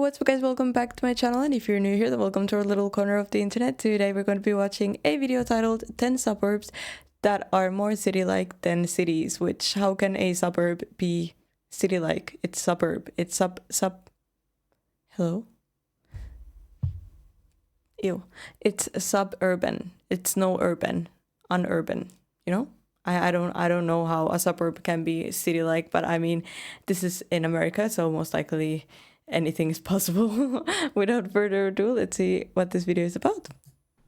what's up guys, welcome back to my channel, and if you're new here then welcome to our little corner of the internet. Today we're going to be watching a video titled 10 suburbs that are more city-like than cities, which how can a suburb be city-like? It's suburb, it's hello? Ew. It's suburban. It's no urban, unurban, you know? I don't know how a suburb can be city-like, but I mean, this is in America, so most likely anything is possible. Without further ado, let's see what this video is about.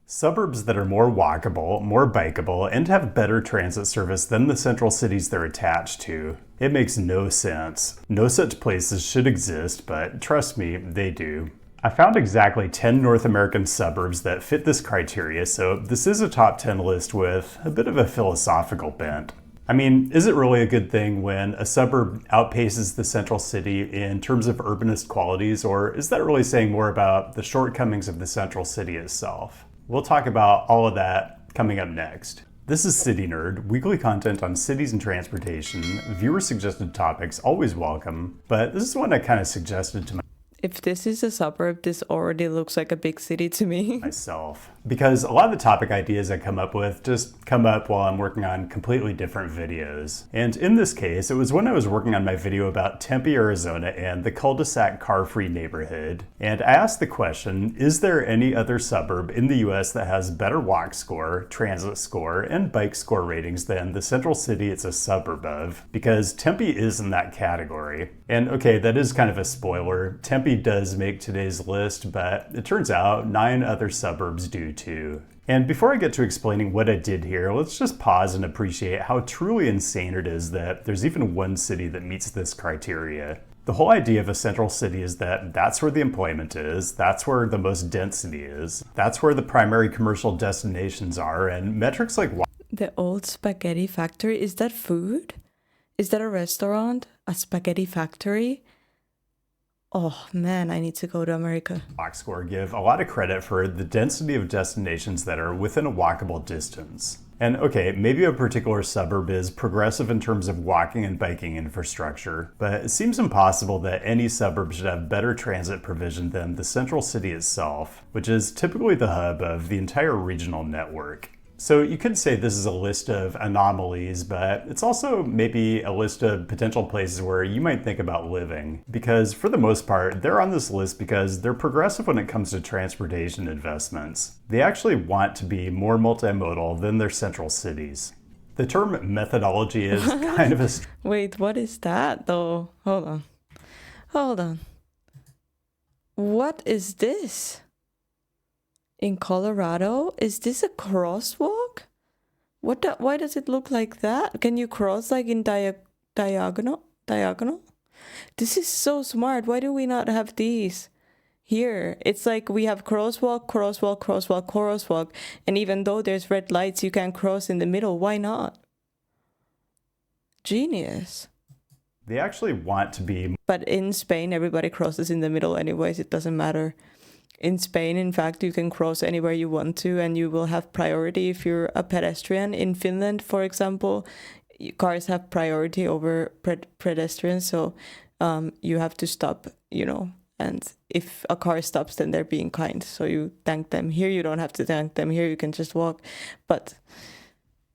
Suburbs that are more walkable, more bikeable, and have better transit service than the central cities they're attached to. It makes no sense. No such places should exist, but trust me, they do. I found exactly 10 North American suburbs that fit this criteria, so this is a top 10 list with a bit of a philosophical bent. I mean, is it really a good thing when a suburb outpaces the central city in terms of urbanist qualities, or is that really saying more about the shortcomings of the central city itself? We'll talk about all of that coming up next. This is City Nerd, weekly content on cities and transportation. Viewer-suggested topics, always welcome, but this is one I kind of suggested to If this is a suburb, this already looks like a big city to me. myself. Because a lot of the topic ideas I come up with just come up while I'm working on completely different videos. And in this case, it was when I was working on my video about Tempe, Arizona and the cul-de-sac car-free neighborhood. And I asked the question, is there any other suburb in the US that has better walk score, transit score, and bike score ratings than the central city it's a suburb of? Because Tempe is in that category. And okay, that is kind of a spoiler. Tempe does make today's list, but it turns out 9 other suburbs do too. And before I get to explaining what I did here, let's just pause and appreciate how truly insane it is that there's even one city that meets this criteria. The whole idea of a central city is that that's where the employment is, that's where the most density is, that's where the primary commercial destinations are, and metrics like The old spaghetti factory, is that food? Is that a restaurant? A spaghetti factory? Oh man, I need to go to America. walk score give a lot of credit for the density of destinations that are within a walkable distance. And okay, maybe a particular suburb is progressive in terms of walking and biking infrastructure, but it seems impossible that any suburb should have better transit provision than the central city itself, which is typically the hub of the entire regional network. So you could say this is a list of anomalies, but it's also maybe a list of potential places where you might think about living. Because for the most part, they're on this list because they're progressive when it comes to transportation investments. They actually want to be more multimodal than their central cities. The term methodology is kind of a... Wait, what is that though? Hold on. What is this? In Colorado? Is this a crosswalk? Why does it look like that? Can you cross like in diagonal? This is so smart. Why do we not have these here? It's like we have crosswalk, and even though there's red lights, you can cross in the middle. Why not? Genius. They actually want to be... But in Spain, everybody crosses in the middle anyways. It doesn't matter. In Spain, in fact, you can cross anywhere you want to and you will have priority if you're a pedestrian. In Finland, for example, cars have priority over pedestrians, so you have to stop, you know, and if a car stops, then they're being kind, so you thank them. Here, you don't have to thank them. Here, you can just walk, but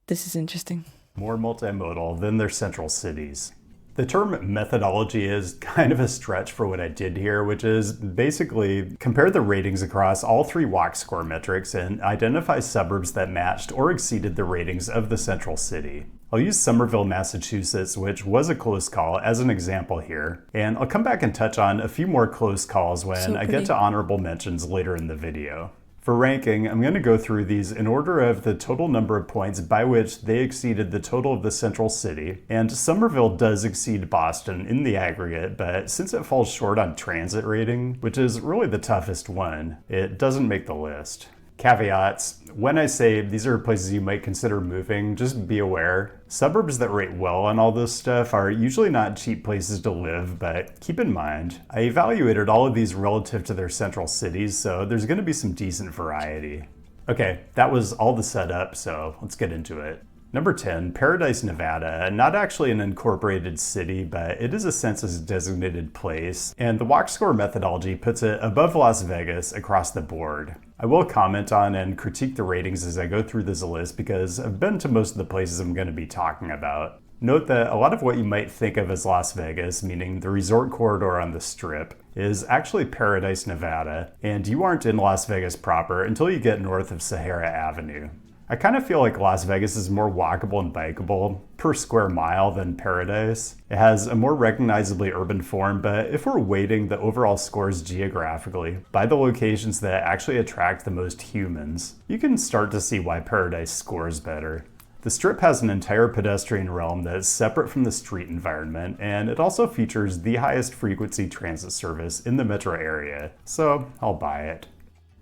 this is interesting. More multimodal than their central cities. The term methodology is kind of a stretch for what I did here, which is basically compare the ratings across all 3 walk score metrics and identify suburbs that matched or exceeded the ratings of the central city. I'll use Somerville, Massachusetts, which was a close call, as an example here, and I'll come back and touch on a few more close calls when I get to honorable mentions later in the video. For ranking, I'm going to go through these in order of the total number of points by which they exceeded the total of the central city, and Somerville does exceed Boston in the aggregate, but since it falls short on transit rating, which is really the toughest one, it doesn't make the list. Caveats: when I say these are places you might consider moving, just be aware. Suburbs that rate well on all this stuff are usually not cheap places to live, but keep in mind, I evaluated all of these relative to their central cities, so there's going to be some decent variety. Okay, that was all the setup, so let's get into it. Number 10, Paradise, Nevada. Not actually an incorporated city, but it is a census designated place, and the walk score methodology puts it above Las Vegas across the board. I will comment on and critique the ratings as I go through this list because I've been to most of the places I'm going to be talking about. Note that a lot of what you might think of as Las Vegas, meaning the resort corridor on the Strip, is actually Paradise, Nevada, and you aren't in Las Vegas proper until you get north of Sahara Avenue. I kind of feel like Las Vegas is more walkable and bikeable per square mile than Paradise. It has a more recognizably urban form, but if we're weighting the overall scores geographically by the locations that actually attract the most humans, you can start to see why Paradise scores better. The Strip has an entire pedestrian realm that is separate from the street environment, and it also features the highest frequency transit service in the metro area, so I'll buy it.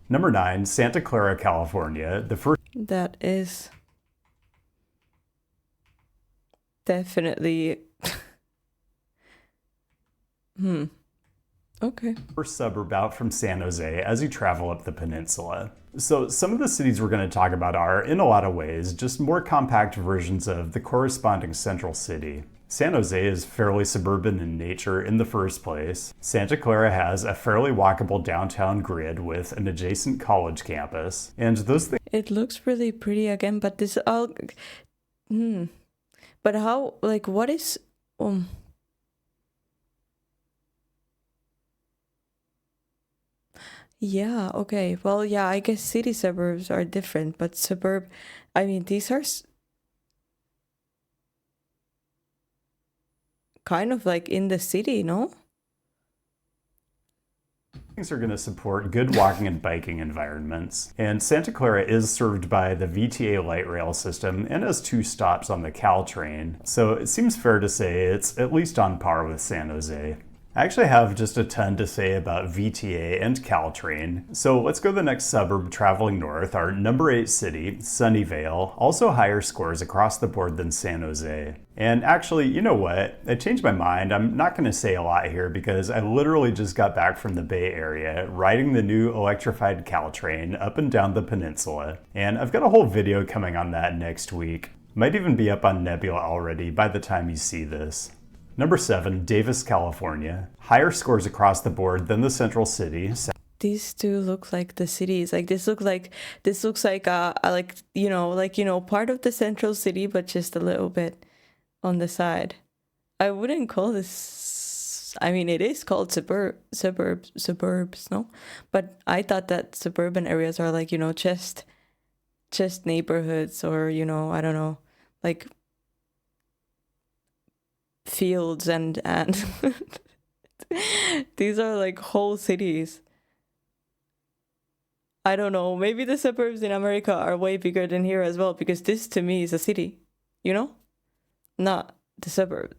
Number 9, Santa Clara, California. The first That is definitely Okay. suburb out from San Jose as you travel up the peninsula. So some of the cities we're going to talk about are, in a lot of ways, just more compact versions of the corresponding central city. San Jose is fairly suburban in nature in the first place. Santa Clara has a fairly walkable downtown grid with an adjacent college campus. And those things It looks really pretty again, but this all But how, like, what is yeah, okay. Well, yeah, I guess city suburbs are different, but suburb, I mean, these are kind of like in the city, no? are going to support good walking and biking environments. And Santa Clara is served by the VTA light rail system and has 2 stops on the Caltrain. So it seems fair to say it's at least on par with San Jose. I actually have just a ton to say about VTA and Caltrain. So let's go to the next suburb traveling north, our number 8 city, Sunnyvale, also higher scores across the board than San Jose. And actually, you know what? I changed my mind. I'm not going to say a lot here because I literally just got back from the Bay Area riding the new electrified Caltrain up and down the peninsula. And I've got a whole video coming on that next week. Might even be up on Nebula already by the time you see this. Number 7, Davis, California. Higher scores across the board than the central city. These two look like the cities. Like this looks like part of the central city, but just a little bit on the side. I wouldn't call this. I mean, it is called suburbs, no? But I thought that suburban areas are like just neighborhoods or I don't know, like fields and these are like whole cities. I don't know, maybe the suburbs in America are way bigger than here as well, because this to me is a city, not the suburbs.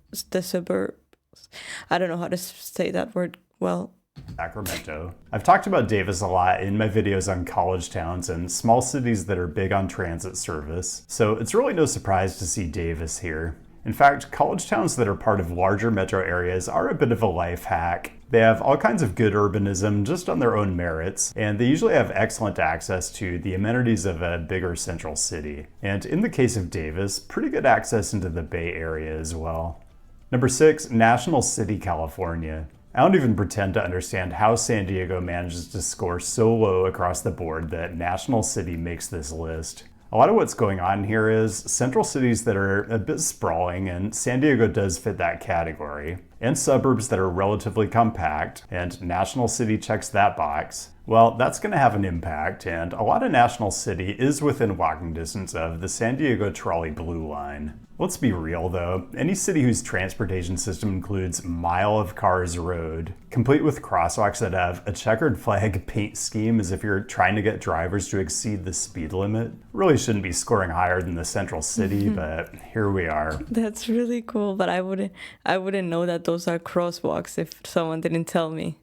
I don't know how to say that word well. Sacramento. I've talked about Davis a lot in my videos on college towns and small cities that are big on transit service, so it's really no surprise to see Davis here. In fact, college towns that are part of larger metro areas are a bit of a life hack. They have all kinds of good urbanism just on their own merits, and they usually have excellent access to the amenities of a bigger central city. And in the case of Davis, pretty good access into the Bay Area as well. Number 6, National City, California. I don't even pretend to understand how San Diego manages to score so low across the board that National City makes this list. A lot of what's going on here is central cities that are a bit sprawling, and San Diego does fit that category, and suburbs that are relatively compact, and National City checks that box. Well, that's going to have an impact, and a lot of National City is within walking distance of the San Diego Trolley Blue Line. Let's be real though, any city whose transportation system includes mile of cars road, complete with crosswalks that have a checkered flag paint scheme as if you're trying to get drivers to exceed the speed limit, really shouldn't be scoring higher than the central city, but here we are. That's really cool, but I wouldn't know that those are crosswalks if someone didn't tell me.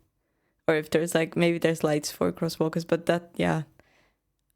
Or if there's maybe there's lights for crosswalkers, but that, yeah,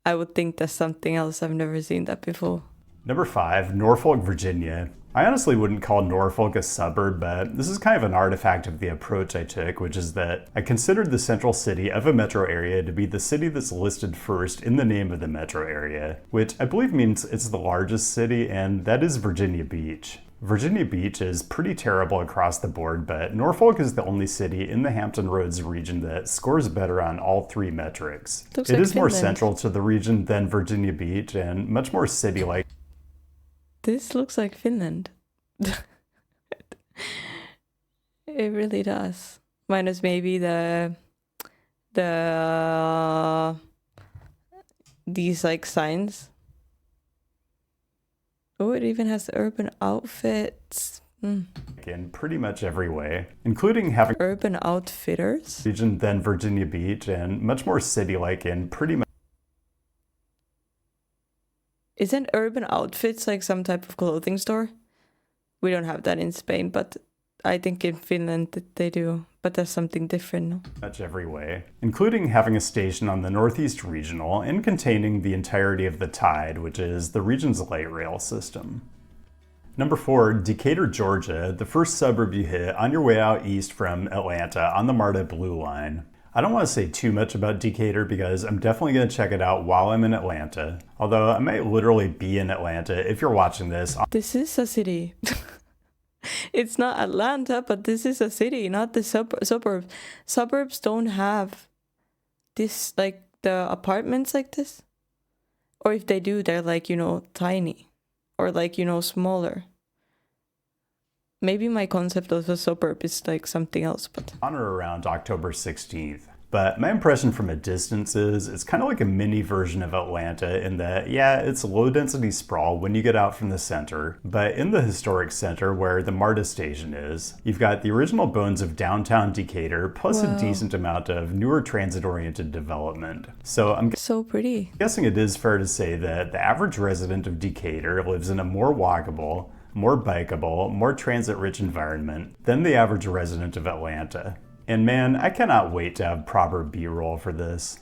I would think that's something else. I've never seen that before. Number 5, Norfolk, Virginia. I honestly wouldn't call Norfolk a suburb, but this is kind of an artifact of the approach I took, which is that I considered the central city of a metro area to be the city that's listed first in the name of the metro area, which I believe means it's the largest city, and that is Virginia Beach. Virginia Beach is pretty terrible across the board, but Norfolk is the only city in the Hampton Roads region that scores better on all three metrics. It is more central to the region than Virginia Beach and much more city-like. This looks like Finland. It really does. Minus maybe these like signs. Oh, it even has urban outfits. In pretty much every way, including having urban outfitters region than Virginia Beach and much more city-like in pretty much. Isn't Urban Outfits like some type of clothing store? We don't have that in Spain, but I think in Finland they do. But that's something different, no? Much every way, including having a station on the Northeast Regional and containing the entirety of the Tide, which is the region's light rail system. Number 4, Decatur, Georgia, the first suburb you hit on your way out east from Atlanta on the MARTA Blue Line. I don't want to say too much about Decatur because I'm definitely going to check it out while I'm in Atlanta. Although I might literally be in Atlanta if you're watching this. This is a city. It's not Atlanta, but this is a city, not the suburbs. Suburbs don't have this, like the apartments like this. Or if they do, they're like, you know, tiny. Or like, you know, smaller. Maybe my concept of a suburb is like something else, but... On or around October 16th. But my impression from a distance is it's kind of like a mini version of Atlanta in that, yeah, it's low density sprawl when you get out from the center, but in the historic center where the MARTA station is, you've got the original bones of downtown Decatur plus a decent amount of newer transit-oriented development. So I'm so pretty. Guessing it is fair to say that the average resident of Decatur lives in a more walkable, more bikeable, more transit-rich environment than the average resident of Atlanta. And man, I cannot wait to have proper B-roll for this.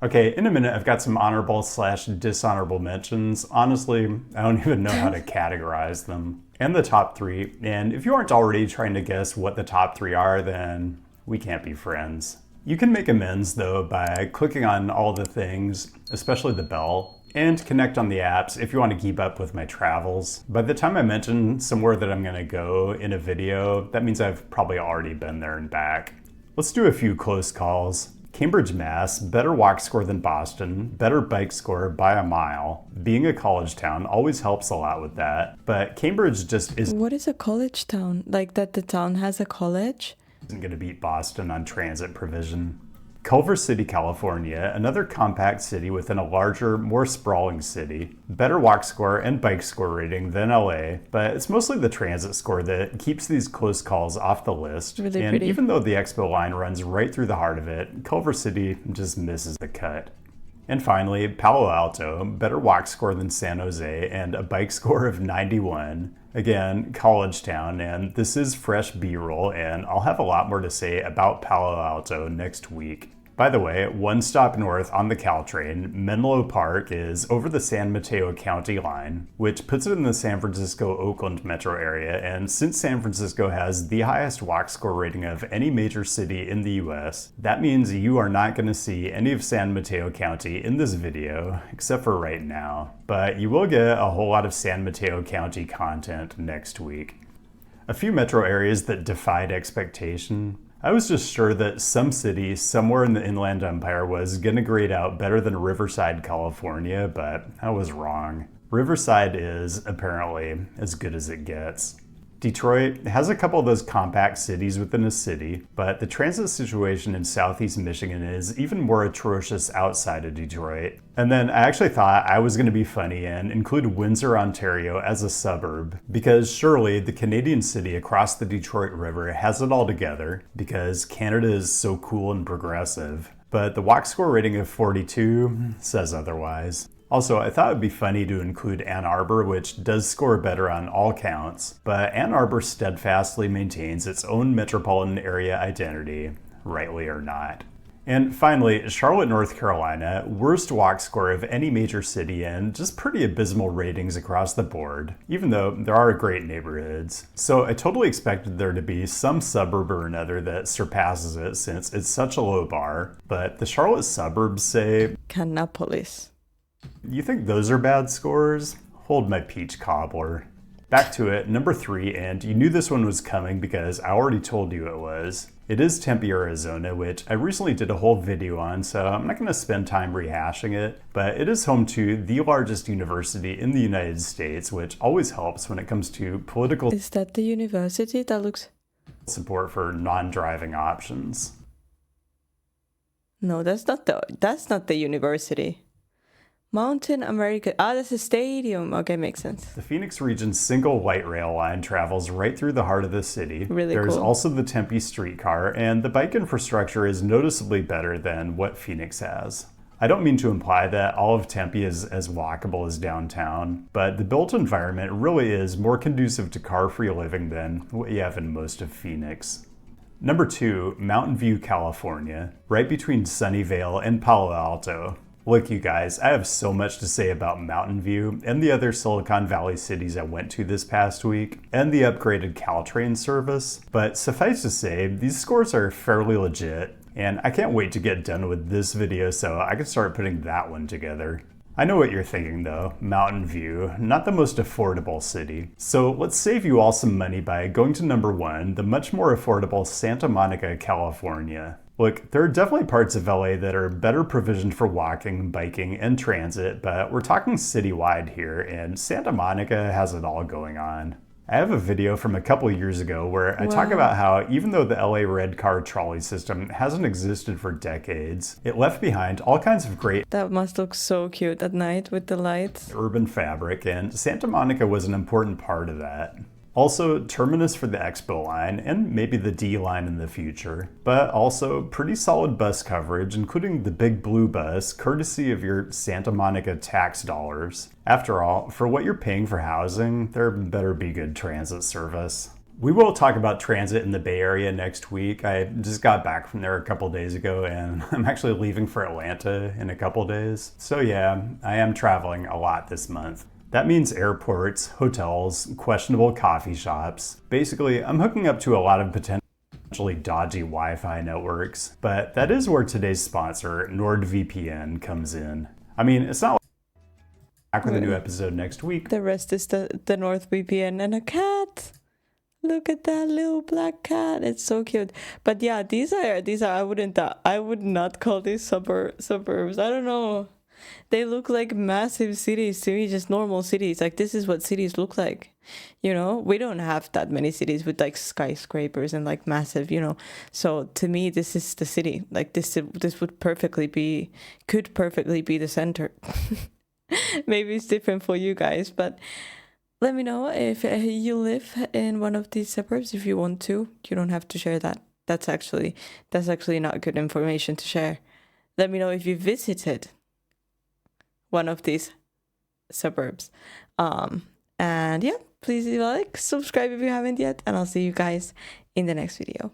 Okay, in a minute I've got some honorable/dishonorable mentions. Honestly, I don't even know how to categorize them. And the top 3, and if you aren't already trying to guess what the top 3 are, then we can't be friends. You can make amends though by clicking on all the things, especially the bell, and connect on the apps if you want to keep up with my travels. By the time I mention somewhere that I'm gonna go in a video, that means I've probably already been there and back. Let's do a few close calls. Cambridge, Mass, better walk score than Boston, better bike score by a mile. Being a college town always helps a lot with that, but Cambridge just isn't. What is a college town? Like that the town has a college? Isn't gonna beat Boston on transit provision. Culver City, California, another compact city within a larger, more sprawling city. Better walk score and bike score rating than LA, but it's mostly the transit score that keeps these close calls off the list. Really and pretty. Even though the Expo line runs right through the heart of it, Culver City just misses the cut. And finally, Palo Alto, better walk score than San Jose and a bike score of 91. Again, college town, and this is fresh B-roll, and I'll have a lot more to say about Palo Alto next week. By the way, one stop north on the Caltrain, Menlo Park is over the San Mateo County line, which puts it in the San Francisco-Oakland metro area, and since San Francisco has the highest walk score rating of any major city in the US, that means you are not going to see any of San Mateo County in this video, except for right now. But you will get a whole lot of San Mateo County content next week. A few metro areas that defied expectation. I was just sure that some city somewhere in the Inland Empire was gonna grade out better than Riverside, California, but I was wrong. Riverside is, apparently, as good as it gets. Detroit has a couple of those compact cities within a city, but the transit situation in Southeast Michigan is even more atrocious outside of Detroit. And then I actually thought I was going to be funny and include Windsor, Ontario as a suburb, because surely the Canadian city across the Detroit River has it all together, because Canada is so cool and progressive. But the walk score rating of 42 says otherwise. Also, I thought it would be funny to include Ann Arbor, which does score better on all counts, but Ann Arbor steadfastly maintains its own metropolitan area identity, rightly or not. And finally, Charlotte, North Carolina, worst walk score of any major city and just pretty abysmal ratings across the board, even though there are great neighborhoods. So I totally expected there to be some suburb or another that surpasses it since it's such a low bar, but the Charlotte suburbs say... Canapolis. You think those are bad scores? Hold my peach cobbler. Back to it, number 3, and you knew this one was coming because I already told you it was. It is Tempe, Arizona, which I recently did a whole video on, so I'm not going to spend time rehashing it, but it is home to the largest university in the United States, which always helps when it comes to political... Is that the university? That looks... support for non-driving options. No, that's not the university. Mountain America. Ah, that's a stadium. Okay, makes sense. The Phoenix region's single light rail line travels right through the heart of the city. Really There's cool. also the Tempe streetcar, and the bike infrastructure is noticeably better than what Phoenix has. I don't mean to imply that all of Tempe is as walkable as downtown, but the built environment really is more conducive to car-free living than what you have in most of Phoenix. Number 2, Mountain View, California, right between Sunnyvale and Palo Alto. Look, you guys, I have so much to say about Mountain View and the other Silicon Valley cities I went to this past week, and the upgraded Caltrain service, but suffice to say, these scores are fairly legit, and I can't wait to get done with this video so I can start putting that one together. I know what you're thinking though, Mountain View, not the most affordable city. So let's save you all some money by going to number 1, the much more affordable Santa Monica, California. Look, there are definitely parts of LA that are better provisioned for walking, biking, and transit, but we're talking citywide here, and Santa Monica has it all going on. I have a video from a couple years ago where I talk about how even though the LA red car trolley system hasn't existed for decades, it left behind all kinds of great... That must look so cute at night with the lights. ...urban fabric, and Santa Monica was an important part of that. Also, terminus for the Expo line, and maybe the D line in the future, but also pretty solid bus coverage, including the Big Blue bus, courtesy of your Santa Monica tax dollars. After all, for what you're paying for housing, there better be good transit service. We will talk about transit in the Bay Area next week. I just got back from there a couple days ago, and I'm actually leaving for Atlanta in a couple days. So yeah, I am traveling a lot this month. That means airports, hotels, questionable coffee shops. Basically, I'm hooking up to a lot of potentially dodgy Wi-Fi networks, but that is where today's sponsor, NordVPN, comes in. I mean, it's not like back with a new episode next week. The rest is the NordVPN and a cat. Look at that little black cat. It's so cute. But yeah, these are I would not call these suburbs. I don't know. They look like massive cities to me, just normal cities. Like, this is what cities look like. You know, we don't have that many cities with like skyscrapers and like massive, you know. So to me, this is the city. Like, this would could perfectly be the center. Maybe it's different for you guys, but let me know if you live in one of these suburbs. If you want to, you don't have to share that. That's actually not good information to share. Let me know if you visited one of these suburbs. And yeah, please leave a like, subscribe if you haven't yet, and I'll see you guys in the next video.